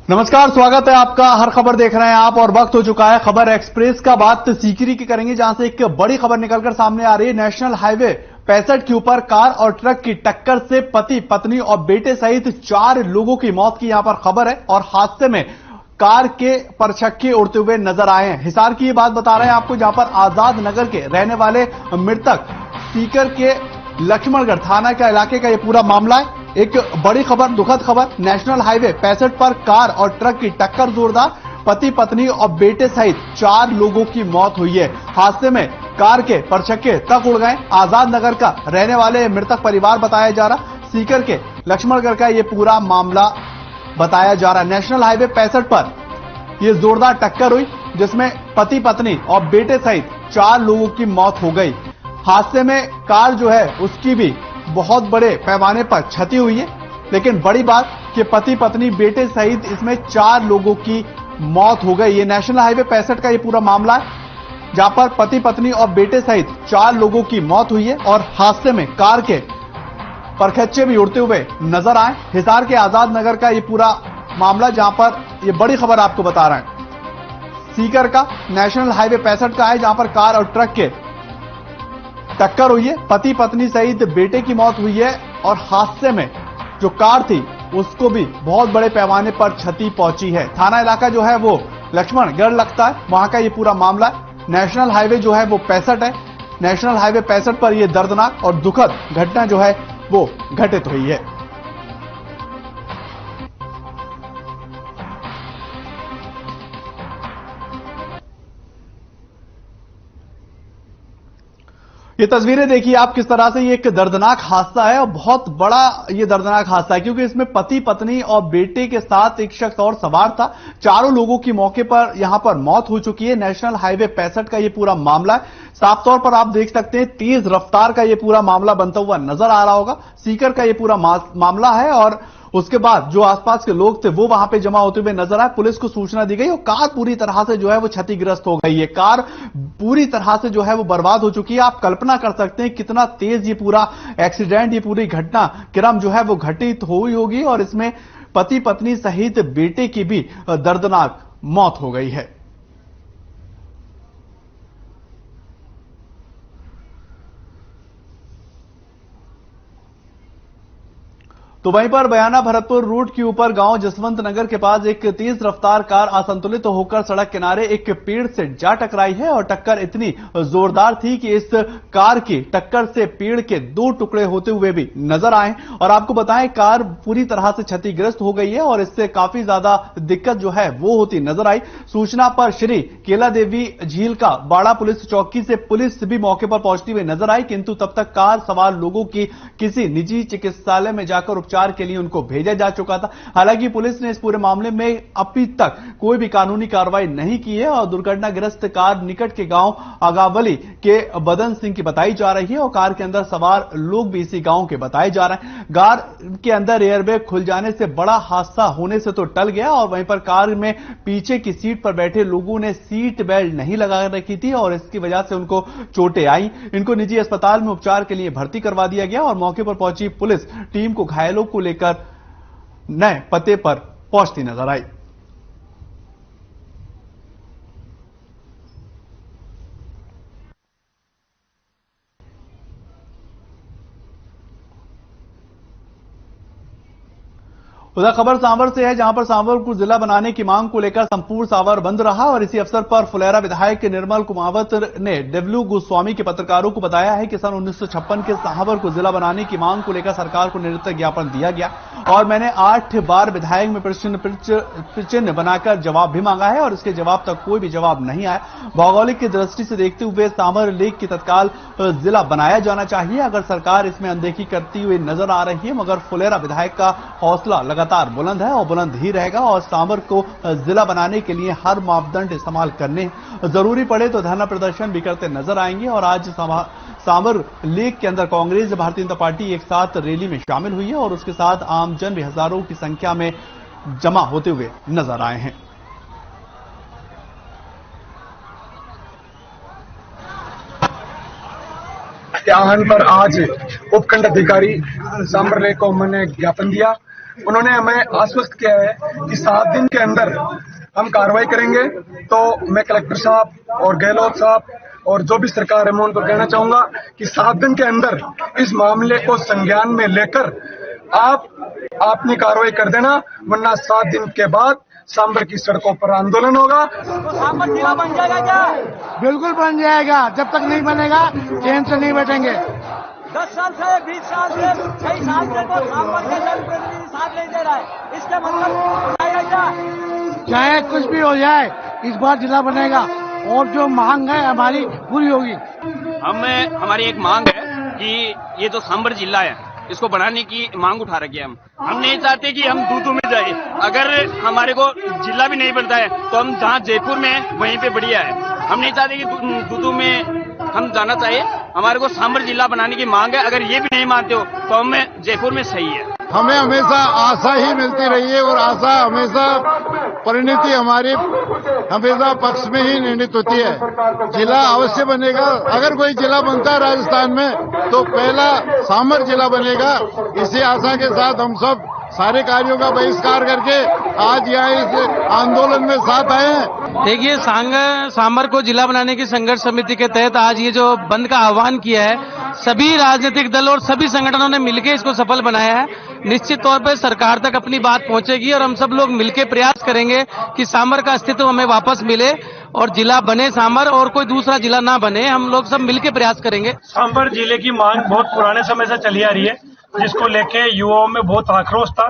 नमस्कार, स्वागत है आपका। हर खबर देख रहे हैं आप और वक्त हो चुका है खबर एक्सप्रेस का। बात सीकरी की करेंगे, जहां से एक बड़ी खबर निकलकर सामने आ रही है। नेशनल हाईवे 65 के ऊपर कार और ट्रक की टक्कर से पति, पत्नी और बेटे सहित 4 लोगों की मौत की यहां पर खबर है। और हादसे में कार के परछक्के उड़ते हुए नजर आए हैं। हिसार की ये बात बता रहे हैं आपको, जहां पर आजाद नगर के रहने वाले मृतक सीकर के लक्ष्मणगढ़ थाना का इलाके का ये पूरा मामला है। एक बड़ी खबर, दुखद खबर। नेशनल हाईवे 65 पर कार और ट्रक की टक्कर जोरदार, पति, पत्नी और बेटे सहित 4 लोगों की मौत हुई है। हादसे में कार के परछक्के तक उड़ गए। आजाद नगर का रहने वाले मृतक परिवार बताया जा रहा। सीकर के लक्ष्मणगढ़ का ये पूरा मामला बताया जा रहा है। नेशनल हाईवे 65 पर यह जोरदार टक्कर हुई, जिसमें पति, पत्नी और बेटे सहित 4 लोगों की मौत हो गई। हादसे में कार जो है उसकी भी बहुत बड़े पैमाने पर क्षति हुई है। लेकिन बड़ी बात कि पति, पत्नी, बेटे सहित इसमें 4 लोगों की मौत हो गई। ये नेशनल हाईवे 65 का ये पूरा मामला है, जहां पर पति, पत्नी और बेटे सहित 4 लोगों की मौत हुई है। और हादसे में कार के परखच्चे भी उड़ते हुए नजर आए। हिसार के आजाद नगर का ये पूरा मामला, जहां पर ये बड़ी खबर आपको बता रहे हैं। सीकर का नेशनल हाईवे 65 का है, जहां पर कार और ट्रक के टक्कर हुई है। पति, पत्नी सहित बेटे की मौत हुई है। और हादसे में जो कार थी उसको भी बहुत बड़े पैमाने पर क्षति पहुंची है। थाना इलाका जो है वो लक्ष्मणगढ़ लगता है, वहां का ये पूरा मामला है। नेशनल हाईवे जो है वो 65 है। नेशनल हाईवे 65 पर यह दर्दनाक और दुखद घटना जो है वो घटित हुई है। ये तस्वीरें देखिए आप किस तरह से, ये एक दर्दनाक हादसा है और बहुत बड़ा ये दर्दनाक हादसा है, क्योंकि इसमें पति, पत्नी और बेटे के साथ एक शख्स और सवार था। 4 लोगों की मौके पर यहां पर मौत हो चुकी है। नेशनल हाईवे 65 का ये पूरा मामला है। साफ तौर पर आप देख सकते हैं तेज रफ्तार का ये पूरा मामला बनता हुआ नजर आ रहा होगा। सीकर का ये पूरा मामला है और उसके बाद जो आसपास के लोग थे वो वहां पे जमा होते हुए नजर आए। पुलिस को सूचना दी गई और कार पूरी तरह से जो है वो क्षतिग्रस्त हो गई है। कार पूरी तरह से जो है वो बर्बाद हो चुकी है। आप कल्पना कर सकते हैं कितना तेज ये पूरा एक्सीडेंट, ये पूरी घटना क्रम जो है वो घटित हुई होगी। और इसमें पति, पत्नी सहित बेटे की भी दर्दनाक मौत हो गई है। तो वहीं पर बयाना भरतपुर रूट के ऊपर गांव जसवंत नगर के पास एक तेज रफ्तार कार असंतुलित होकर सड़क किनारे एक पेड़ से जा टकराई है। और टक्कर इतनी जोरदार थी कि इस कार की टक्कर से पेड़ के 2 टुकड़े होते हुए भी नजर आए। और आपको बताएं, कार पूरी तरह से क्षतिग्रस्त हो गई है और इससे काफी ज्यादा दिक्कत जो है वो होती नजर आई। सूचना पर श्री केला देवी झील का बाड़ा पुलिस चौकी से पुलिस भी मौके पर पहुंचती हुई नजर आई, किंतु तब तक कार सवार लोगों की किसी निजी चिकित्सालय में जाकर उपचार के लिए उनको भेजा जा चुका था। हालांकि पुलिस ने इस पूरे मामले में अभी तक कोई भी कानूनी कार्रवाई नहीं की है। और दुर्घटनाग्रस्त कार निकट के गांव आगावली के बदन सिंह की बताई जा रही है और कार के अंदर सवार लोग भी इसी गांव के बताए जा रहे हैं। कार के अंदर एयरबैग खुल जाने से बड़ा हादसा होने से तो टल गया, और वहीं पर कार में पीछे की सीट पर बैठे लोगों ने सीट बेल्ट नहीं लगा रखी थी और इसकी वजह से उनको चोटें आई। इनको निजी अस्पताल में उपचार के लिए भर्ती करवा दिया गया और मौके पर पहुंची पुलिस टीम को घायलों को लेकर नए पते पर पहुंचती नजर आई। उधर खबर सांवर से है, जहां पर सांवर को जिला बनाने की मांग को लेकर संपूर्ण सांवर बंद रहा। और इसी अवसर पर फुलेरा विधायक निर्मल कुमावत ने डब्ल्यू गोस्वामी के पत्रकारों को बताया है कि सन 1956 के सांवर को जिला बनाने की मांग को लेकर सरकार को निरंतर ज्ञापन दिया गया और मैंने 8 बार विधायक में प्रश्न चिन्ह बनाकर जवाब भी मांगा है और इसके जवाब तक कोई भी जवाब नहीं आया। भौगोलिक की दृष्टि से देखते हुए सांवर लेक की तत्काल जिला बनाया जाना चाहिए। अगर सरकार इसमें अनदेखी करती हुई नजर आ रही है, मगर फुलेरा विधायक का हौसला लगातार बुलंद है और बुलंद ही रहेगा और सांवर को जिला बनाने के लिए हर मापदंड इस्तेमाल करने, जरूरी पड़े तो धरना प्रदर्शन भी करते नजर आएंगे। और आज सांवर लेक के अंदर कांग्रेस, भारतीय जनता पार्टी एक साथ रैली में शामिल हुई है और उसके साथ आमजन भी हजारों की संख्या में जमा होते हुए नजर आए हैं। के आह्वान पर आज उपखंड अधिकारी सांवर लेक को मैंने ज्ञापन दिया उन्होंने हमें आश्वस्त किया है कि 7 दिन के अंदर हम कार्रवाई करेंगे। तो मैं कलेक्टर साहब और गहलोत साहब और जो भी सरकार है मैं उनको कहना चाहूंगा कि 7 दिन के अंदर इस मामले को संज्ञान में लेकर आप अपनी कार्रवाई कर देना, वरना 7 दिन के बाद सांबर की सड़कों पर आंदोलन होगा। तो सांबर जिला बन जाएगा क्या? बिल्कुल बन जाएगा। जब तक नहीं बनेगा चैन से नहीं बैठेंगे। 10 साल से 20 साल से कई साल से तो सांबर के जनप्रतिनिधि साथ नहीं दे रहा है, इसका मतलब क्या? चाहे कुछ भी हो जाए, इस बार जिला बनेगा और जो मांग है हमारी पूरी होगी। हमारी एक मांग है कि ये जो सांबर जिला है इसको बढ़ाने की मांग उठा रखी है। हम नहीं चाहते कि हम दूधू में जाए। अगर हमारे को जिला भी नहीं बनता है तो हम जहाँ जयपुर में है वहीं पे बढ़िया है। हम नहीं चाहते कि दूधू में हम जाना चाहिए। हमारे को सांबर जिला बनाने की मांग है। अगर ये भी नहीं मानते हो तो हमें जयपुर में सही है। हमें हमेशा आशा ही मिलती रही है और आशा हमेशा परिणति हमारी हमेशा पक्ष में ही निर्णित होती है। जिला अवश्य बनेगा। अगर कोई जिला बनता है राजस्थान में तो पहला सांबर जिला बनेगा। इसी आशा के साथ हम सब सारे कार्यों का बहिष्कार करके आज यहाँ इस आंदोलन में साथ आए हैं। देखिए, सांबर को जिला बनाने की संघर्ष समिति के तहत आज ये जो बंद का आह्वान किया है, सभी राजनीतिक दल और सभी संगठनों ने मिलकर इसको सफल बनाया है। निश्चित तौर पर सरकार तक अपनी बात पहुंचेगी और हम सब लोग मिलकर प्रयास करेंगे कि सांबर का अस्तित्व हमें वापस मिले और जिला बने सांबर और कोई दूसरा जिला ना बने। हम लोग सब मिलकर प्रयास करेंगे। सांबर जिले की मांग बहुत पुराने समय से चली आ रही है, जिसको लेके युवाओं में बहुत आक्रोश था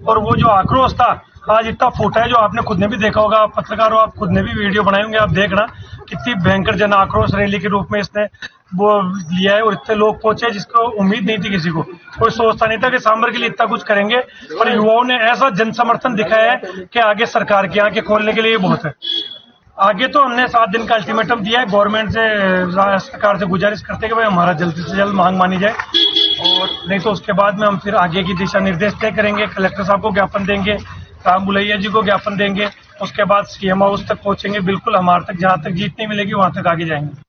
और वो जो आक्रोश था आज इतना फूटा है, जो आपने खुद ने भी देखा होगा। आप पत्रकार हो, आप खुद ने भी वीडियो बनाए होंगे, आप देखना कितनी भयंकर जन आक्रोश रैली के रूप में इसने वो लिया है और इतने लोग पहुंचे जिसको उम्मीद नहीं थी किसी को। कोई सोचता नहीं था कि सांबर के लिए इतना कुछ करेंगे, पर युवाओं ने ऐसा जन समर्थन दिखाया है कि आगे सरकार की आंखें खोलने के लिए बहुत है। आगे तो हमने 7 दिन का अल्टीमेटम दिया है गवर्नमेंट से, सरकार से गुजारिश करते हैं कि भाई हमारा जल्द से जल्द मांग मानी जाए, और नहीं तो उसके बाद में हम फिर आगे की दिशा निर्देश तय करेंगे। कलेक्टर साहब को ज्ञापन देंगे, राम बुलैया जी को ज्ञापन देंगे, उसके बाद सीएम हाउस तक पहुंचेंगे। बिल्कुल हमारे तक जहां तक जीत नहीं मिलेगी वहां तक आगे जाएंगे।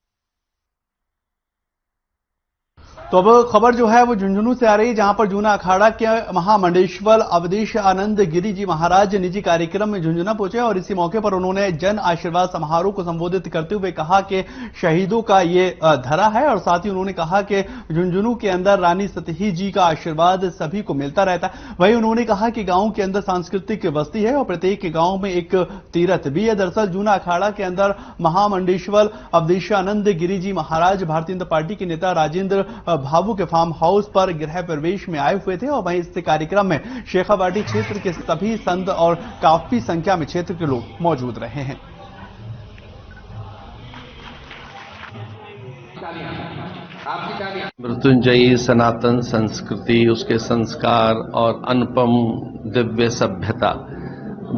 तो अब खबर जो है वो झुंझुनू से आ रही है, जहां पर जूना अखाड़ा के महामंडलेश्वर अवधेश आनंद गिरी जी महाराज निजी कार्यक्रम में झुंझुनू पहुंचे और इसी मौके पर उन्होंने जन आशीर्वाद समारोह को संबोधित करते हुए कहा कि शहीदों का ये धरा है और साथ ही उन्होंने कहा कि झुंझुनू के अंदर रानी सतही जी का आशीर्वाद सभी को मिलता रहता है। वहीं उन्होंने कहा कि गांव के अंदर सांस्कृतिक बस्ती है और प्रत्येक गांव में एक तीर्थ भी है। दरअसल जूना अखाड़ा के अंदर महामंडलेश्वर अवधेश आनंद गिरी जी महाराज भारतीय जनता पार्टी के नेता राजेंद्र भावू के फार्म हाउस पर गृह प्रवेश में आए हुए थे और वहीं इस कार्यक्रम में शेखावाटी क्षेत्र के सभी संत और काफी संख्या में क्षेत्र के लोग मौजूद रहे हैं। मृत्युंजयी सनातन संस्कृति, उसके संस्कार और अनुपम दिव्य सभ्यता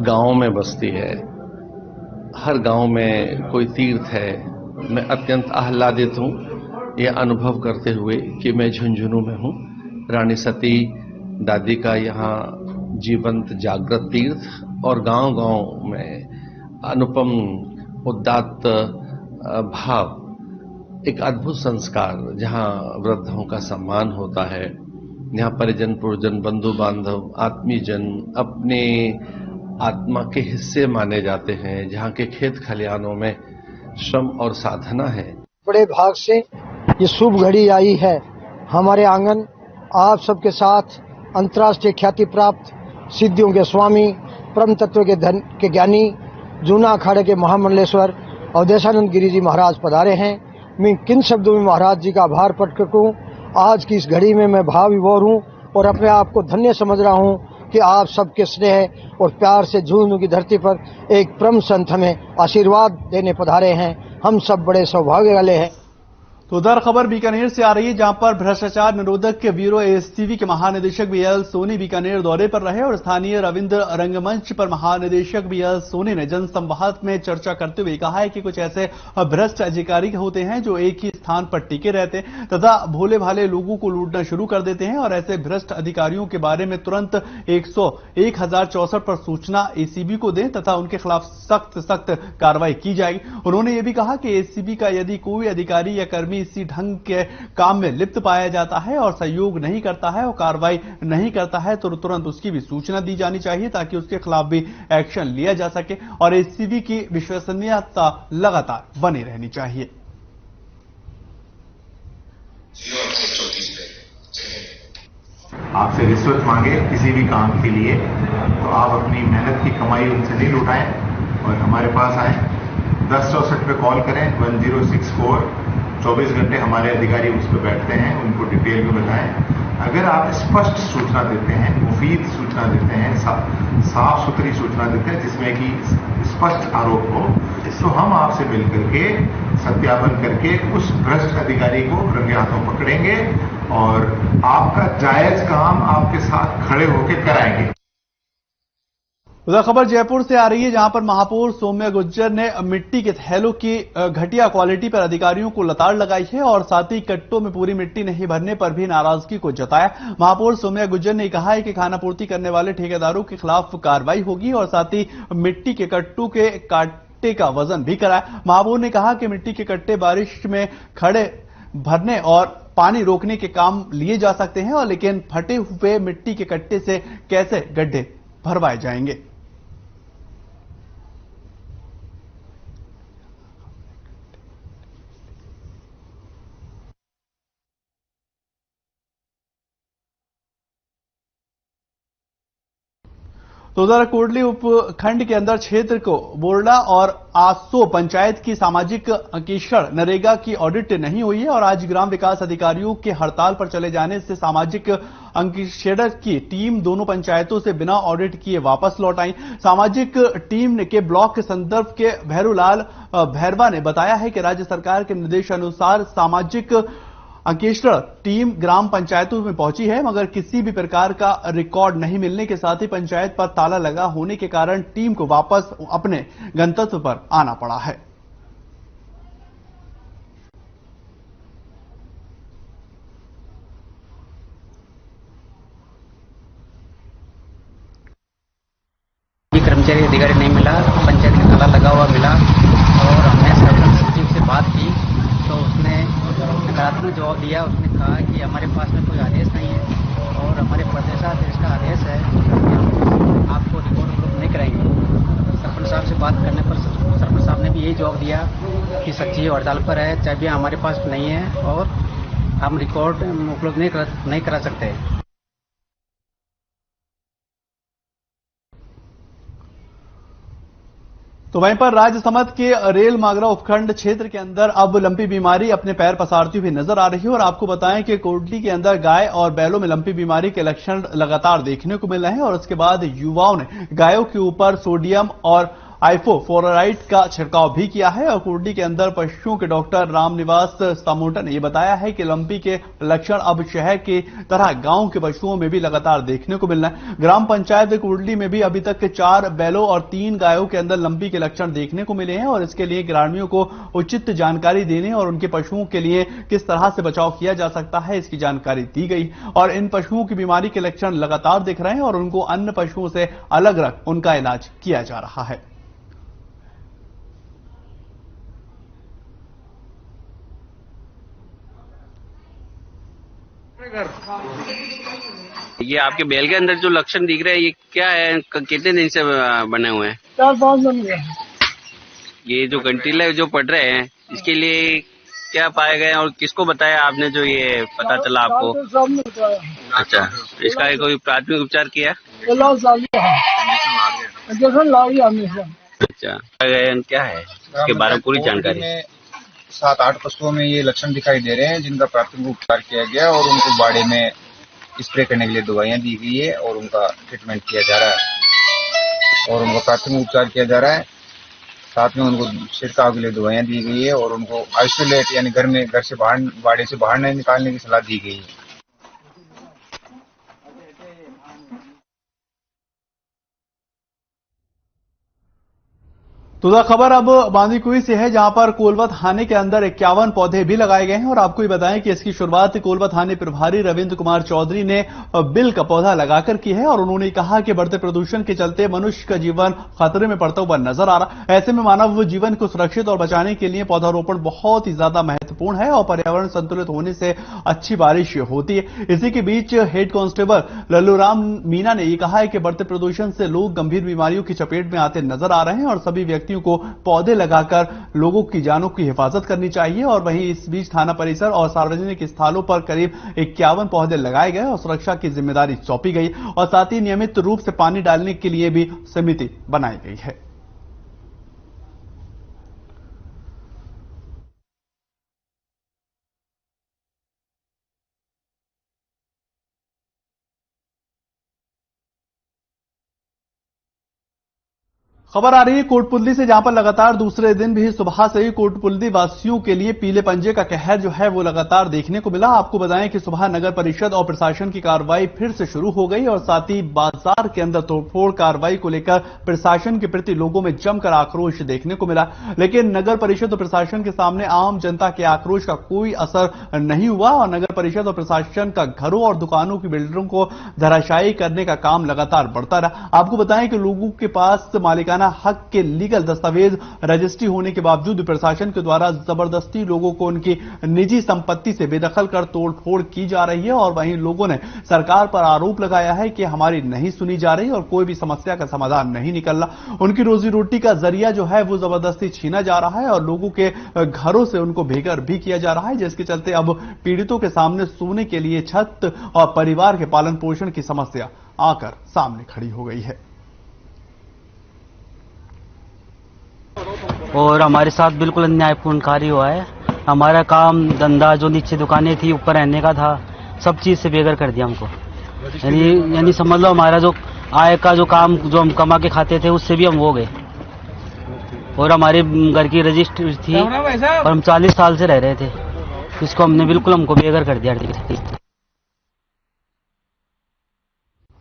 गांव में बसती है। हर गांव में कोई तीर्थ है। मैं अत्यंत आह्लादित हूं ये अनुभव करते हुए कि मैं झुंझुनू में हूं। रानी सती दादी का यहाँ जीवंत जागृत तीर्थ और गांव-गांव में अनुपम उदात्त भाव, एक अद्भुत संस्कार जहां वृद्धों का सम्मान होता है, यहाँ परिजन पुरजन बंधु बांधव आत्मीयजन अपने आत्मा के हिस्से माने जाते हैं, जहाँ के खेत खलिहानों में श्रम और साधना है। बड़े भाग से ये शुभ घड़ी आई है। हमारे आंगन आप सबके साथ अंतर्राष्ट्रीय ख्याति प्राप्त सिद्धियों के स्वामी, परम तत्व के ज्ञानी, जूना अखाड़े के महामंडलेश्वर अवधेशानंद गिरी जी महाराज पधारे हैं। मैं किन शब्दों में महाराज जी का आभार प्रकट करूं। आज की इस घड़ी में मैं भाव विभोर हूं और अपने आप को धन्य समझ रहा हूं कि आप सबके स्नेह और प्यार से झुंझुनू की धरती पर एक परम संत हमें आशीर्वाद देने पधारे हैं। हम सब बड़े सौभाग्य वाले हैं। तो उधर खबर बीकानेर से आ रही है, जहां पर भ्रष्टाचार निरोधक के ब्यूरो एसीबी के महानिदेशक बीएल सोनी बीकानेर दौरे पर रहे और स्थानीय रविंद्र रंगमंच पर महानिदेशक बीएल सोनी ने जनसंवाद में चर्चा करते हुए कहा है कि कुछ ऐसे भ्रष्ट अधिकारी होते हैं जो एक ही स्थान पर टिके रहते हैं तथा भोले भाले लोगों को लूटना शुरू कर देते हैं और ऐसे भ्रष्ट अधिकारियों के बारे में तुरंत 1064 पर सूचना एसीबी को दें तथा उनके खिलाफ सख्त कार्रवाई की जाएगी। उन्होंने ये भी कहा कि एसीबी का यदि कोई अधिकारी या कर्मी भी इसी ढंग के काम में लिप्त पाया जाता है और सहयोग नहीं करता है और कार्रवाई नहीं करता है तो तुरंत उसकी भी सूचना दी जानी चाहिए ताकि उसके खिलाफ भी एक्शन लिया जा सके और एसीबी की विश्वसनीयता लगातार बनी रहनी चाहिए। आपसे रिश्वत मांगे किसी भी काम के लिए तो आप अपनी मेहनत की कमाई उनसे नहीं लुटाएं और हमारे पास आए। 1064 पे कॉल करें 1064। 24 घंटे हमारे अधिकारी उस पर बैठते हैं, उनको डिटेल में बताएं। अगर आप स्पष्ट सूचना देते हैं, मुफीद सूचना देते हैं, साफ सुथरी सूचना देते हैं जिसमें कि स्पष्ट आरोप हो, तो हम आपसे मिलकर के सत्यापन करके उस भ्रष्ट अधिकारी को रंगे हाथों पकड़ेंगे और आपका जायज काम आपके साथ खड़े होकर कराएंगे। उधर खबर जयपुर से आ रही है जहां पर महापौर सौम्या गुर्जर ने मिट्टी के थैलों की घटिया क्वालिटी पर अधिकारियों को लताड़ लगाई है और साथ ही कट्टों में पूरी मिट्टी नहीं भरने पर भी नाराजगी को जताया। महापौर सौम्या गुर्जर ने कहा है कि खानापूर्ति करने वाले ठेकेदारों के खिलाफ कार्रवाई होगी और साथ ही मिट्टी के कट्टों के काटे का वजन भी कराया। महापौर ने कहा कि मिट्टी के कट्टे बारिश में खड़े भरने और पानी रोकने के काम लिए जा सकते हैं और लेकिन फटे हुए मिट्टी के कट्टे से कैसे गड्ढे भरवाए जाएंगे। तो उधर कोटली उपखंड के अंदर क्षेत्र को बोरला और आसो पंचायत की सामाजिक अंकेक्षण नरेगा की ऑडिट नहीं हुई है और आज ग्राम विकास अधिकारियों के हड़ताल पर चले जाने से सामाजिक अंकेक्षण की टीम दोनों पंचायतों से बिना ऑडिट किए वापस लौट आई। सामाजिक टीम के ब्लॉक के संदर्भ के भैरूलाल भैरवा ने बताया है कि राज्य सरकार के निर्देशानुसार सामाजिक अंकेक्षण टीम ग्राम पंचायतों में पहुंची है मगर किसी भी प्रकार का रिकॉर्ड नहीं मिलने के साथ ही पंचायत पर ताला लगा होने के कारण टीम को वापस अपने गंतव्य पर आना पड़ा है। कर्मचारी अधिकारी नहीं मिला, पंचायत का ताला लगा हुआ मिला और हमने सरपंच सचिव से बात की तो उसने नकारात्मक जवाब दिया। उसने कहा कि हमारे पास में कोई आदेश नहीं है और हमारे प्रदेशाध्यक्ष का आदेश है आपको रिकॉर्ड ग्रुप नहीं कराएंगे। सरपंच साहब से बात करने पर सरपंच साहब ने भी यही जवाब दिया कि सचिव हड़ताल पर है, चाबियां हमारे पास नहीं है और हम रिकॉर्ड उपलब्ध नहीं करा सकते। तो वहीं पर राज्य समत के रेल मागरा उपखंड क्षेत्र के अंदर अब लंपी बीमारी अपने पैर पसारती हुई नजर आ रही है और आपको बताएं कि कोटली के अंदर गाय और बैलों में लंपी बीमारी के लक्षण लगातार देखने को मिल रहे हैं और उसके बाद युवाओं ने गायों के ऊपर सोडियम और आइफोफ्लोराइड का छिड़काव भी किया है और कोटली के अंदर पशुओं के डॉक्टर रामनिवास सामोटा ने यह बताया है कि लंपी के लक्षण अब शहर की तरह गांव के पशुओं में भी लगातार देखने को मिल रहा है। ग्राम पंचायत कोटली में भी अभी तक 4 बैलों और 3 गायों के अंदर लंपी के लक्षण देखने को मिले हैं और इसके लिए ग्रामीणों को उचित जानकारी देने और उनके पशुओं के लिए किस तरह से बचाव किया जा सकता है इसकी जानकारी दी गई और इन पशुओं की बीमारी के लक्षण लगातार दिख रहे हैं और उनको अन्य पशुओं से अलग रख उनका इलाज किया जा रहा है। ये आपके बैल के अंदर जो लक्षण दिख रहे हैं ये क्या है, कितने दिन से बने हुए हैं? 4-5 दिन हुए। ये जो कंटीले जो पड़ रहे हैं इसके लिए क्या पाए गए और किसको बताया आपने जो ये पता चला आपको? अच्छा, इसका कोई प्राथमिक उपचार किया? अच्छा, क्या है इसके बारे में पूरी जानकारी? 7-8 पशुओं में ये लक्षण दिखाई दे रहे हैं जिनका प्राथमिक उपचार किया गया और उनको बाड़े में स्प्रे करने के लिए दवाइयां दी गई है और उनका ट्रीटमेंट किया जा रहा है और उनका प्राथमिक उपचार किया जा रहा है। साथ में उनको छिड़काव के लिए दवाइयां दी गई है और उनको आइसोलेट यानी घर से बाहर बाड़े से बाहर नहीं निकालने की सलाह दी गई है। तो खबर अब बांदीकुई से है, जहां पर कोलवा थाने के अंदर 51 पौधे भी लगाए गए हैं। और आपको ये बताएं कि इसकी शुरुआत कोलवा थाने प्रभारी रविंद्र कुमार चौधरी ने बिल का पौधा लगाकर की है। और उन्होंने कहा कि बढ़ते प्रदूषण के चलते मनुष्य का जीवन खतरे में पड़ता हुआ नजर आ रहा है। ऐसे में मानव जीवन को सुरक्षित और बचाने के लिए पौधारोपण बहुत ही ज्यादा महत्वपूर्ण है और पर्यावरण संतुलित होने से अच्छी बारिश होती है। इसी के बीच हेड कांस्टेबल लल्लूराम मीना ने यह कहा है कि बढ़ते प्रदूषण से लोग गंभीर बीमारियों की चपेट में आते नजर आ रहे हैं और सभी व्यक्तियों को पौधे लगाकर लोगों की जानों की हिफाजत करनी चाहिए। और वहीं इस बीच थाना परिसर और सार्वजनिक स्थलों पर करीब 51 पौधे लगाए गए और सुरक्षा की जिम्मेदारी सौंपी गई और साथ ही नियमित रूप से पानी डालने के लिए भी समिति बनाई गई है। खबर आ रही है कोटपुतली से, जहां पर लगातार दूसरे दिन भी सुबह से ही कोटपुतली वासियों के लिए पीले पंजे का कहर जो है वो लगातार देखने को मिला। आपको बताएं कि सुबह नगर परिषद और प्रशासन की कार्रवाई फिर से शुरू हो गई और साथ ही बाजार के अंदर तोड़फोड़ कार्रवाई को लेकर प्रशासन के प्रति लोगों में जमकर आक्रोश देखने को मिला। लेकिन नगर परिषद और प्रशासन के सामने आम जनता के आक्रोश का कोई असर नहीं हुआ और नगर परिषद और प्रशासन का घरों और दुकानों की बिल्डरों को धराशायी करने का काम लगातार बढ़ता रहा। आपको बताएं कि लोगों के पास मालिकाना हक के लीगल दस्तावेज रजिस्ट्री होने के बावजूद प्रशासन के द्वारा जबरदस्ती लोगों को उनकी निजी संपत्ति से बेदखल कर तोड़फोड़ की जा रही है। और वहीं लोगों ने सरकार पर आरोप लगाया है कि हमारी नहीं सुनी जा रही और कोई भी समस्या का समाधान नहीं निकल रहा। उनकी रोजी रोटी का जरिया जो है वो जबरदस्ती छीना जा रहा है और लोगों के घरों से उनको बेघर भी किया जा रहा है, जिसके चलते अब पीड़ितों के सामने सोने के लिए छत और परिवार के पालन पोषण की समस्या आकर सामने खड़ी हो गई है। और हमारे साथ बिल्कुल अन्यायपूर्ण कार्य हुआ है। हमारा काम धंधा जो नीचे दुकानें थी ऊपर रहने का था, सब चीज से बेघर कर दिया हमको। यानी समझ लो हमारा जो आय का जो काम जो हम कमा के खाते थे उससे भी हम हो गए। और हमारे घर की रजिस्ट्री थी और हम 40 साल से रह रहे थे, इसको हमको बेघर कर दिया।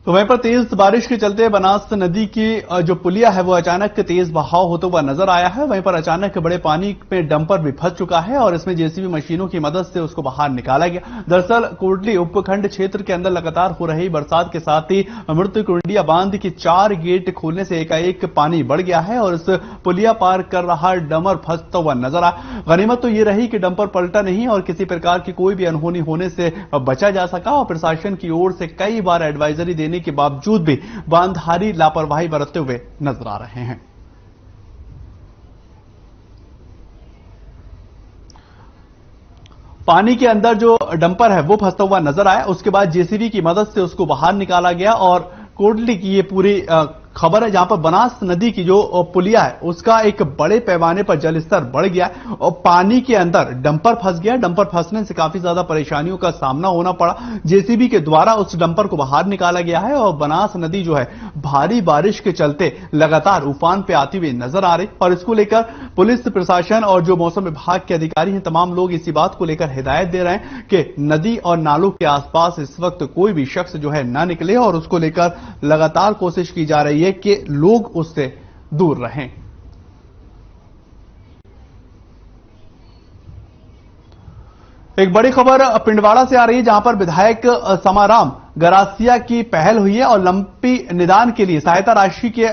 तो वहीं पर तेज बारिश के चलते बनास नदी की जो पुलिया है वो अचानक तेज बहाव होता हुआ नजर आया है। वहीं पर अचानक बड़े पानी में डंपर भी फंस चुका है और इसमें जेसीबी मशीनों की मदद से उसको बाहर निकाला गया। दरअसल कोटली उपखंड क्षेत्र के अंदर लगातार हो रही बरसात के साथ ही मृत कुंडिया बांध की 4 गेट खोलने से एकाएक पानी बढ़ गया है और इस पुलिया पार कर रहा डंपर फंसता हुआ नजर आया। गनीमत तो ये रही कि डंपर पलटा नहीं और किसी प्रकार की कोई भी अनहोनी होने से बचा जा सका और प्रशासन की ओर से कई बार एडवाइजरी देने के बावजूद भी बांधधारी लापरवाही बरतते हुए नजर आ रहे हैं। पानी के अंदर जो डंपर है वो फंसता हुआ नजर आया, उसके बाद जेसीबी की मदद से उसको बाहर निकाला गया और कोटली की ये पूरी खबर है, जहां पर बनास नदी की जो पुलिया है उसका एक बड़े पैमाने पर जलस्तर बढ़ गया और पानी के अंदर डंपर फंस गया। डंपर फंसने से काफी ज्यादा परेशानियों का सामना होना पड़ा। जेसीबी के द्वारा उस डंपर को बाहर निकाला गया है और बनास नदी जो है भारी बारिश के चलते लगातार उफान पे आती हुई नजर आ रही और इसको लेकर पुलिस प्रशासन और जो मौसम विभाग के अधिकारी हैं तमाम लोग इसी बात को लेकर हिदायत दे रहे हैं कि नदी और नालों के आसपास इस वक्त कोई भी शख्स जो है ना निकले और उसको लेकर लगातार कोशिश की जा रही है कि लोग उससे दूर रहें। एक बड़ी खबर पिंडवाड़ा से आ रही है, जहां पर विधायक समाराम गरासिया की पहल हुई है और लंपी निदान के लिए सहायता राशि के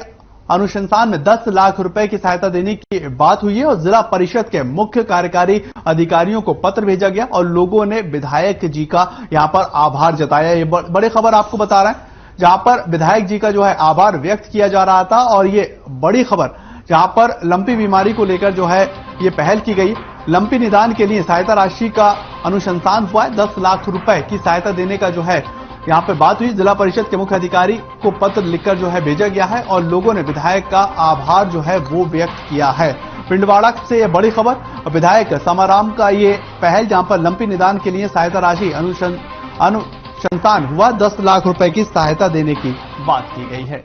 अनुशंसान में 10 लाख रुपए की सहायता देने की बात हुई है और जिला परिषद के मुख्य कार्यकारी अधिकारियों को पत्र भेजा गया और लोगों ने विधायक जी का यहां पर आभार जताया। ये बड़ी खबर आपको बता रहे हैं, जहां पर विधायक जी का जो है आभार व्यक्त किया जा रहा था और ये बड़ी खबर जहां पर लंपी बीमारी को लेकर जो है ये पहल की गई। लंपी निदान के लिए सहायता राशि का अनुशंसान हुआ है, 10 लाख रुपए की सहायता देने का जो है यहां पर बात हुई। जिला परिषद के मुख्य अधिकारी को पत्र लिखकर जो है भेजा गया है और लोगों ने विधायक का आभार जो है वो व्यक्त किया है। पिंडवाड़ा से यह बड़ी खबर, विधायक समाराम का ये पहल जहां पर लंपी निदान के लिए सहायता राशि अनुशंसान हुआ, 10 लाख रुपए की सहायता देने की बात की गई है।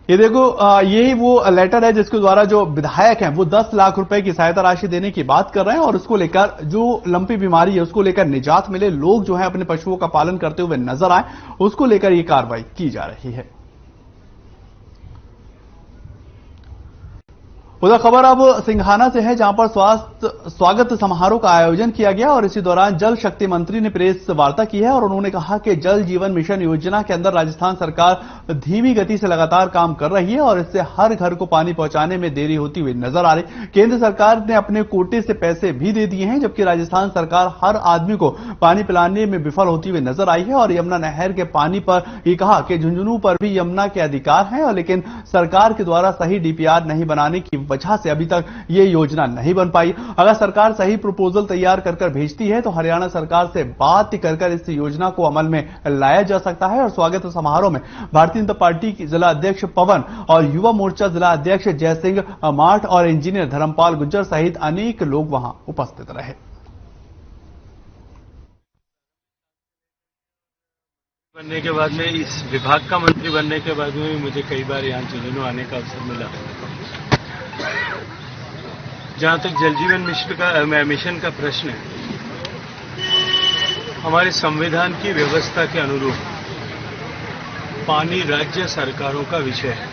ये देखो यही वो लेटर है जिसके द्वारा जो विधायक हैं वो 10 लाख रुपए की सहायता राशि देने की बात कर रहे हैं और उसको लेकर जो लंपी बीमारी है उसको लेकर निजात मिले, लोग जो है अपने पशुओं का पालन करते हुए नजर आए, उसको लेकर ये कार्रवाई की जा रही है। उधर खबर अब सिंघाना से है, जहां पर स्वागत समारोह का आयोजन किया गया और इसी दौरान जल शक्ति मंत्री ने प्रेस वार्ता की है और उन्होंने कहा कि जल जीवन मिशन योजना के अंदर राजस्थान सरकार धीमी गति से लगातार काम कर रही है और इससे हर घर को पानी पहुंचाने में देरी होती हुई नजर आ रही। केंद्र सरकार ने अपने कोटे से पैसे भी दे दिए हैं, जबकि राजस्थान सरकार हर आदमी को पानी पिलाने में विफल होती हुई नजर आई है और यमुना नहर के पानी पर ये कहा कि झुंझुनू पर भी यमुना के अधिकार हैं और लेकिन सरकार के द्वारा सही डीपीआर नहीं बनाने की वजह से अभी तक ये योजना नहीं बन पाई। अगर सरकार सही प्रपोजल तैयार कर भेजती है तो हरियाणा सरकार से बात कर इस योजना को अमल में लाया जा सकता है। और स्वागत समारोह में भारतीय जनता पार्टी की जिला अध्यक्ष पवन और युवा मोर्चा जिला अध्यक्ष जयसिंह माठ और इंजीनियर धर्मपाल गुज्जर सहित अनेक लोग वहां उपस्थित रहे। बनने के बाद में, इस विभाग का मंत्री बनने के बाद में मुझे कई बार यहाँ झुंझुनू आने का अवसर मिला। जहां तक जल जीवन मिशन का प्रश्न है, हमारे संविधान की व्यवस्था के अनुरूप पानी राज्य सरकारों का विषय है,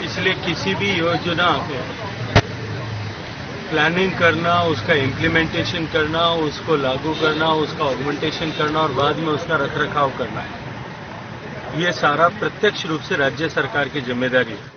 इसलिए किसी भी योजना पे प्लानिंग करना, उसका इम्प्लीमेंटेशन करना, उसको लागू करना, उसका ऑगमेंटेशन करना और बाद में उसका रखरखाव करना है, ये सारा प्रत्यक्ष रूप से राज्य सरकार की जिम्मेदारी है।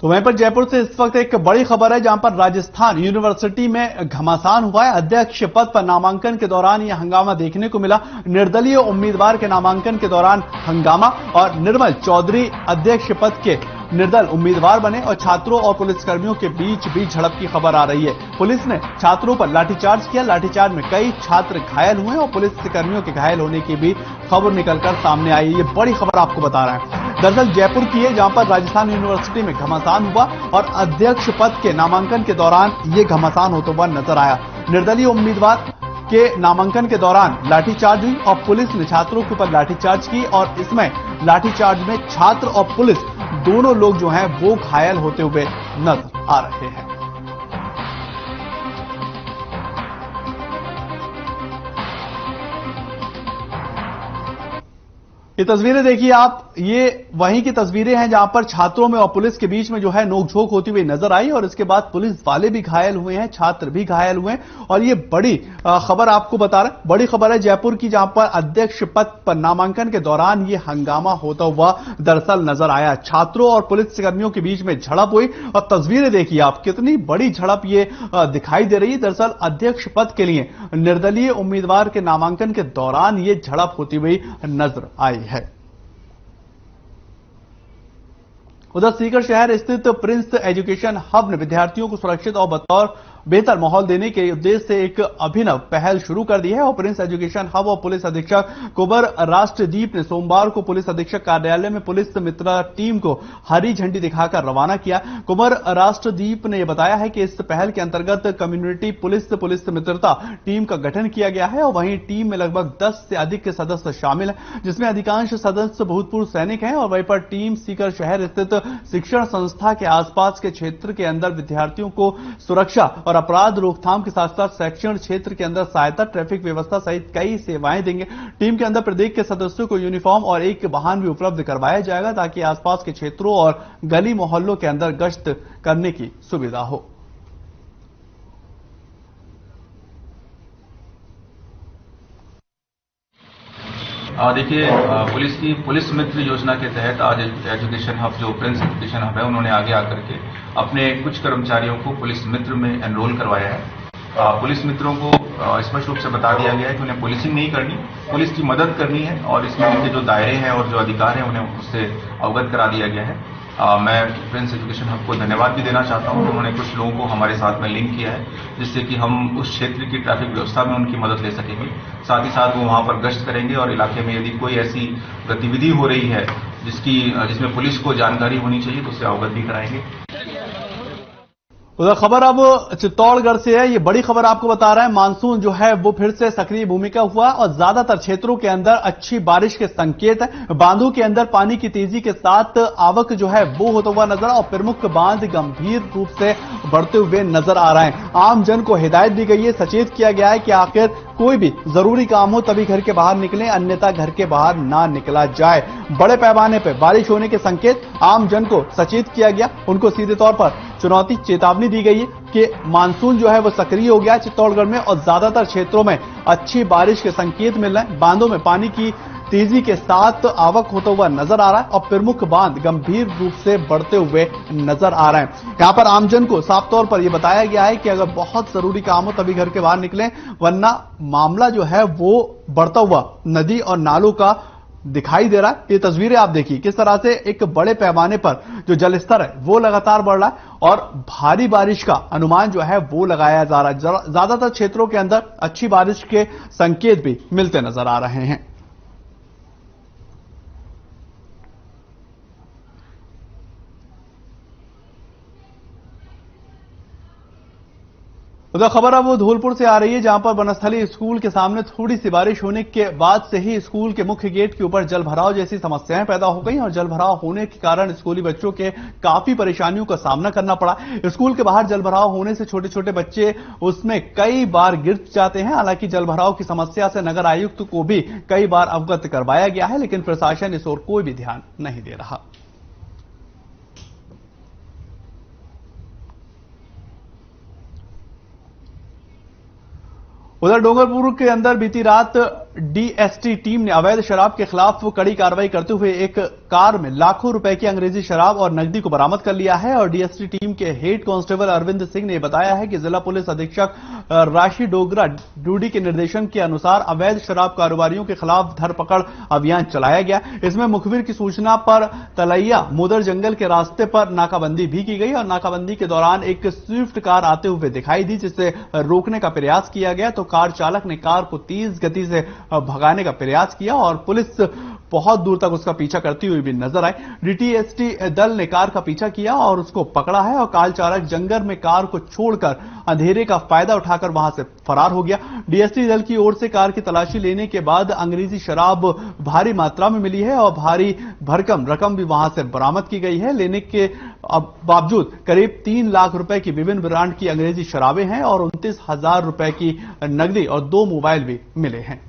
तो वहीं पर जयपुर से इस वक्त एक बड़ी खबर है, जहां पर राजस्थान यूनिवर्सिटी में घमासान हुआ है। अध्यक्ष पद पर नामांकन के दौरान यह हंगामा देखने को मिला। निर्दलीय उम्मीदवार के नामांकन के दौरान हंगामा और निर्मल चौधरी अध्यक्ष पद के निर्दल उम्मीदवार बने और छात्रों और पुलिसकर्मियों के बीच झड़प की खबर आ रही है। पुलिस ने छात्रों पर लाठीचार्ज किया। लाठीचार्ज में कई छात्र घायल हुए और पुलिसकर्मियों के घायल होने की भी खबर निकलकर सामने आई। ये बड़ी खबर आपको बता रहे हैं, दरअसल जयपुर की है, जहां पर राजस्थान यूनिवर्सिटी में घमासान हुआ और अध्यक्ष पद के नामांकन के दौरान ये घमासान होता हुआ नजर आया। निर्दलीय उम्मीदवार के नामांकन के दौरान लाठीचार्ज हुई और पुलिस ने छात्रों के ऊपर लाठीचार्ज की और इसमें लाठीचार्ज में छात्र और पुलिस दोनों लोग जो हैं वो घायल होते हुए नजर आ रहे हैं। ये तस्वीरें देखिए आप, ये वहीं की तस्वीरें हैं जहां पर छात्रों में और पुलिस के बीच में जो है नोकझोंक होती हुई नजर आई और इसके बाद पुलिस वाले भी घायल हुए हैं, छात्र भी घायल हुए हैं। और ये बड़ी खबर आपको बता रहे हैं, बड़ी खबर है जयपुर की, जहां पर अध्यक्ष पद पर नामांकन के दौरान ये हंगामा होता हुआ दरअसल नजर आया। छात्रों और पुलिसकर्मियों के बीच में झड़प हुई और तस्वीरें देखिए आप, कितनी बड़ी झड़प ये दिखाई दे रही है। दरअसल अध्यक्ष पद के लिए निर्दलीय उम्मीदवार के नामांकन के दौरान ये झड़प होती हुई नजर आई है। उधर सीकर शहर स्थित प्रिंस एजुकेशन हब ने विद्यार्थियों को सुरक्षित और बतौर बेहतर माहौल देने के उद्देश्य से एक अभिनव पहल शुरू कर दी है और प्रिंस एजुकेशन हब और पुलिस अधीक्षक कुंवर राष्ट्रदीप ने सोमवार को पुलिस अधीक्षक कार्यालय में पुलिस मित्र टीम को हरी झंडी दिखाकर रवाना किया। कुंवर राष्ट्रदीप ने यह बताया है कि इस पहल के अंतर्गत कम्युनिटी पुलिस मित्रता टीम का गठन किया गया है और वहीं टीम में लगभग 10 से अधिक सदस्य शामिल हैं, जिसमें अधिकांश सदस्य भूतपूर्व सैनिक हैं और वहीं पर टीम सीकर शहर स्थित शिक्षण संस्था के आसपास के क्षेत्र के अंदर विद्यार्थियों को सुरक्षा और अपराध रोकथाम के साथ साथ शैक्षणिक क्षेत्र के अंदर सहायता, ट्रैफिक व्यवस्था सहित कई सेवाएं देंगे। टीम के अंदर प्रत्येक के सदस्यों को यूनिफॉर्म और एक वाहन भी उपलब्ध करवाया जाएगा ताकि आसपास के क्षेत्रों और गली मोहल्लों के अंदर गश्त करने की सुविधा हो। देखिए, पुलिस मित्र योजना के तहत आज एजुकेशन हब, जो प्रिंस एजुकेशन हब है, उन्होंने आगे आकर के अपने कुछ कर्मचारियों को पुलिस मित्र में एनरोल करवाया है। पुलिस मित्रों को स्पष्ट रूप से बता दिया गया है कि उन्हें पुलिसिंग नहीं करनी, पुलिस की मदद करनी है और इसमें उनके जो दायरे हैं और जो अधिकार हैं उन्हें उससे अवगत करा दिया गया है। मैं प्रिंस एजुकेशन हब को धन्यवाद भी देना चाहता हूं। उन्होंने कुछ लोगों को हमारे साथ में लिंक किया है जिससे कि हम उस क्षेत्र की ट्रैफिक व्यवस्था में उनकी मदद ले सकेंगे। साथ ही साथ वो वहां पर गश्त करेंगे और इलाके में यदि कोई ऐसी गतिविधि हो रही है जिसमें पुलिस को जानकारी होनी चाहिए तो उससे अवगत भी कराएंगे। उधर खबर अब चित्तौड़गढ़ से है, ये बड़ी खबर आपको बता रहा है। मानसून जो है वो फिर से सक्रिय भूमिका हुआ और ज्यादातर क्षेत्रों के अंदर अच्छी बारिश के संकेत है। बांधों के अंदर पानी की तेजी के साथ आवक जो है वो होता हुआ नजर और प्रमुख बांध गंभीर रूप से बढ़ते हुए नजर आ रहे हैं। आम जन को हिदायत दी गई है, सचेत किया गया है कि आखिर कोई भी जरूरी काम हो तभी घर के बाहर निकलें, अन्यथा घर के बाहर ना निकला जाए। बड़े पैमाने पर बारिश होने के संकेत, आम जन को सचेत किया गया, उनको सीधे तौर पर चेतावनी दी गई है कि मानसून जो है वो सक्रिय हो गया चित्तौड़गढ़ में और ज्यादातर क्षेत्रों में अच्छी बारिश के संकेत मिल रहे हैं। बांधों में पानी की तेजी के साथ आवक होता हुआ नजर आ रहा है और प्रमुख बांध गंभीर रूप से बढ़ते हुए नजर आ रहे हैं। यहां पर आमजन को साफ तौर पर यह बताया गया है कि अगर बहुत जरूरी काम हो तभी घर के बाहर निकलें, वरना मामला जो है वो बढ़ता हुआ नदी और नालों का दिखाई दे रहा है। ये तस्वीरें आप देखिए किस तरह से एक बड़े पैमाने पर जो जलस्तर है वो लगातार बढ़ रहा है और भारी बारिश का अनुमान जो है वो लगाया जा रहा है। ज्यादातर क्षेत्रों के अंदर अच्छी बारिश के संकेत भी मिलते नजर आ रहे हैं। उधर खबर अब वो धौलपुर से आ रही है, जहां पर बनस्थली स्कूल के सामने थोड़ी सी बारिश होने के बाद से ही स्कूल के मुख्य गेट के ऊपर जलभराव जैसी समस्याएं पैदा हो गई और जलभराव होने के कारण स्कूली बच्चों के काफी परेशानियों का सामना करना पड़ा। स्कूल के बाहर जलभराव होने से छोटे छोटे बच्चे उसमें कई बार गिर जाते हैं। हालांकि जलभराव की समस्या से नगर आयुक्त को भी कई बार अवगत करवाया गया है, लेकिन प्रशासन इस ओर कोई भी ध्यान नहीं दे रहा। उधर डूंगरपुर के अंदर बीती रात डीएसटी टीम ने अवैध शराब के खिलाफ कड़ी कार्रवाई करते हुए एक कार में लाखों रुपए की अंग्रेजी शराब और नकदी को बरामद कर लिया है। और डीएसटी टीम के हेड कांस्टेबल अरविंद सिंह ने बताया है कि जिला पुलिस अधीक्षक राशि डोगरा ड्यूडी के निर्देशन के अनुसार अवैध शराब कारोबारियों के खिलाफ धरपकड़ अभियान चलाया गया। इसमें मुखबिर की सूचना पर तलैया मोदर जंगल के रास्ते पर नाकाबंदी भी की गई और नाकाबंदी के दौरान एक स्विफ्ट कार आते हुए दिखाई दी, जिसे रोकने का प्रयास किया गया तो कार चालक ने कार को तेज गति से भगाने का प्रयास किया और पुलिस बहुत दूर तक उसका पीछा करती हुई भी नजर आई। डीटीएसटी दल ने कार का पीछा किया और उसको पकड़ा है और कार चालक जंगल में कार को छोड़कर अंधेरे का फायदा उठाकर वहां से फरार हो गया। डीएसटी दल की ओर से कार की तलाशी लेने के बाद अंग्रेजी शराब भारी मात्रा में मिली है और भारी भरकम रकम भी वहां से बरामद की गई है। लेने के बावजूद करीब 3 लाख रुपए की विभिन्न ब्रांड की अंग्रेजी शराबें हैं और 29,000 रुपए की नकदी और 2 मोबाइल भी मिले हैं।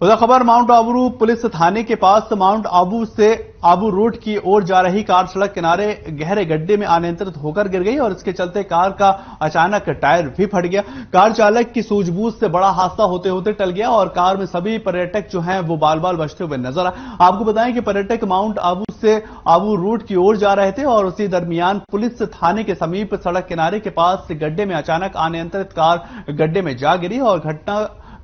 उधर खबर माउंट आबू पुलिस थाने के पास माउंट आबू से आबू रोड की ओर जा रही कार सड़क किनारे गहरे गड्ढे में अनियंत्रित होकर गिर गई और इसके चलते कार का अचानक टायर भी फट गया। कार चालक की सूझबूझ से बड़ा हादसा होते होते टल गया और कार में सभी पर्यटक जो हैं वो बाल बाल बचते हुए नजर आए। आपको बताएं कि पर्यटक माउंट आबू से आबू रोड की ओर जा रहे थे और उसी दरमियान पुलिस थाने के समीप सड़क किनारे के पास गड्ढे में अचानक अनियंत्रित कार गड्ढे में जा गिरी और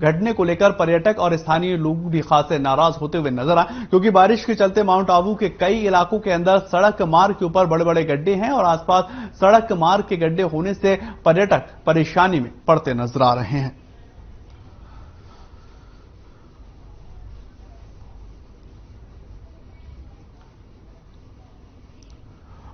घटने को लेकर पर्यटक और स्थानीय लोग भी खासे नाराज होते हुए नजर आए, क्योंकि बारिश के चलते माउंट आबू के कई इलाकों के अंदर सड़क मार्ग के ऊपर बड़े बड़े गड्ढे हैं और आसपास सड़क मार्ग के गड्ढे होने से पर्यटक परेशानी में पड़ते नजर आ रहे हैं।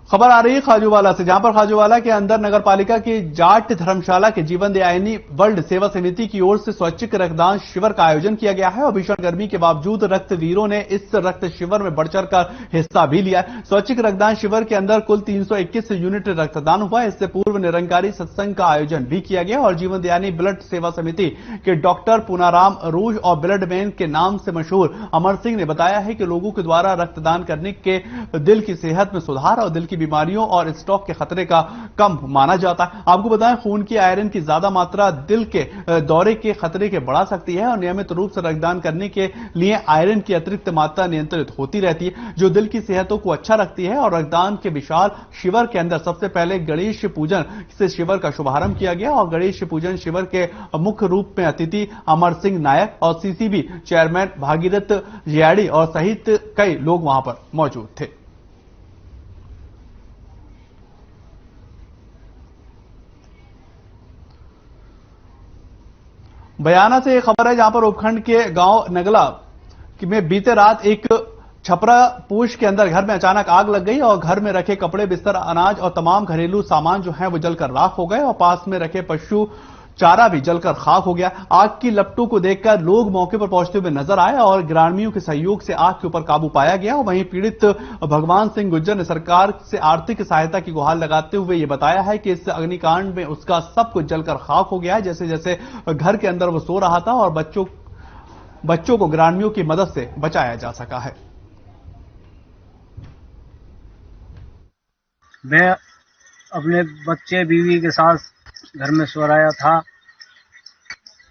खबर आ रही है खाजूवाला से, जहां पर खाजूवाला के अंदर नगर पालिका की जाट धर्मशाला के जीवन दयायनी वर्ल्ड सेवा समिति की ओर से स्वैच्छिक रक्तदान शिविर का आयोजन किया गया है और भीषण गर्मी के बावजूद रक्तवीरों ने इस रक्त शिविर में बढ़ चढ़कर हिस्सा भी लिया है। स्वैच्छिक रक्तदान शिविर के अंदर कुल 321 यूनिट रक्तदान हुआ। इससे पूर्व निरंकारी सत्संग का आयोजन भी किया गया और जीवन दयायनी ब्लड सेवा समिति के डॉक्टर पूनाराम रोज और ब्लड बैंक के नाम से मशहूर अमर सिंह ने बताया है कि लोगों के द्वारा रक्तदान करने के दिल की सेहत में सुधार और दिल की बीमारियों और स्ट्रोक के खतरे का कम माना जाता है। आपको बताएं खून की आयरन की ज्यादा मात्रा दिल के दौरे के खतरे के बढ़ा सकती है और नियमित रूप से रक्तदान करने के लिए आयरन की अतिरिक्त मात्रा नियंत्रित होती रहती है, जो दिल की सेहतों को अच्छा रखती है। और रक्तदान के विशाल शिविर के अंदर सबसे पहले गणेश पूजन से शिविर का शुभारंभ किया गया और गणेश पूजन शिविर के मुख्य रूप में अतिथि अमर सिंह नायक और सीसीबी चेयरमैन भागीरथ जियाड़ी और सहित कई लोग वहां पर मौजूद थे। बयाना से एक खबर है, जहां पर उपखंड के गांव नगला में बीते रात एक छपरा पूछ के अंदर घर में अचानक आग लग गई और घर में रखे कपड़े, बिस्तर, अनाज और तमाम घरेलू सामान जो है वो जलकर राख हो गए और पास में रखे पशु चारा भी जलकर खाक हो गया। आग की लपटों को देखकर लोग मौके पर पहुंचते हुए नजर आए और ग्रामीणों के सहयोग से आग के ऊपर काबू पाया गया। वहीं पीड़ित भगवान सिंह गुज्जर ने सरकार से आर्थिक सहायता की गुहार लगाते हुए ये बताया है कि इस अग्निकांड में उसका सब कुछ जलकर खाक हो गया है। जैसे जैसे घर के अंदर वो सो रहा था और बच्चों को ग्रामीणों की मदद से बचाया जा सका है। मैं अपने बच्चे बीवी के साथ घर में सो रहा था,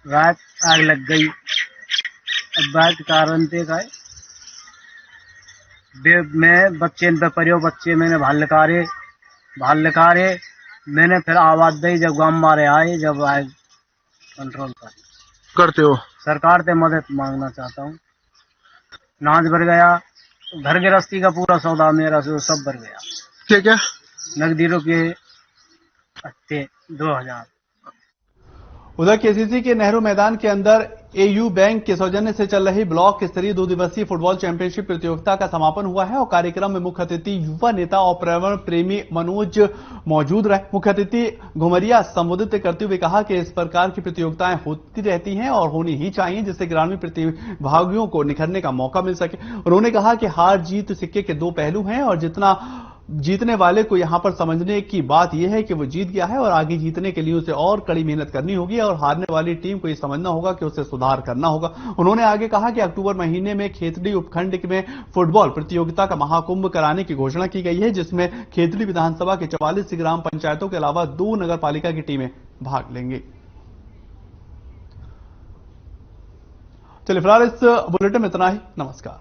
रात आग लग गई। अब बात कारण देखा मैं बच्चे पे परियो बच्चे मैंने भाल लकारे मैंने फिर आवाज दी जब गांव मारे आए, जब आए कंट्रोल करते हो। सरकार से मदद मांगना चाहता हूँ। नाज भर गया, घर गृहस्थी का पूरा सौदा मेरा सब भर गया। क्या क्या नकदी रुपये 2000। उधर केसीसी के नेहरू मैदान के अंदर एयू बैंक के सौजन्य से चल रही ब्लॉक स्तरीय 2 दिवसीय फुटबॉल चैंपियनशिप प्रतियोगिता का समापन हुआ है और कार्यक्रम में मुख्य अतिथि युवा नेता और पर्यावरण प्रेमी मनोज मौजूद रहे। मुख्य अतिथि घुमरिया संबोधित करते हुए कहा कि इस प्रकार की प्रतियोगिताएं होती रहती हैं और होनी ही चाहिए, जिससे ग्रामीण प्रतिभागियों को निखरने का मौका मिल सके। उन्होंने कहा कि हार जीत सिक्के के 2 पहलू हैं और जितना जीतने वाले को यहां पर समझने की बात यह है कि वो जीत गया है और आगे जीतने के लिए उसे और कड़ी मेहनत करनी होगी और हारने वाली टीम को यह समझना होगा कि उसे सुधार करना होगा। उन्होंने आगे कहा कि अक्टूबर महीने में खेतड़ी उपखंड में फुटबॉल प्रतियोगिता का महाकुंभ कराने की घोषणा की गई है, जिसमें खेतड़ी विधानसभा के 44 ग्राम पंचायतों के अलावा 2 नगर पालिका की टीमें भाग लेंगी। चलिए फिलहाल इस बुलेटिन में इतना ही। नमस्कार।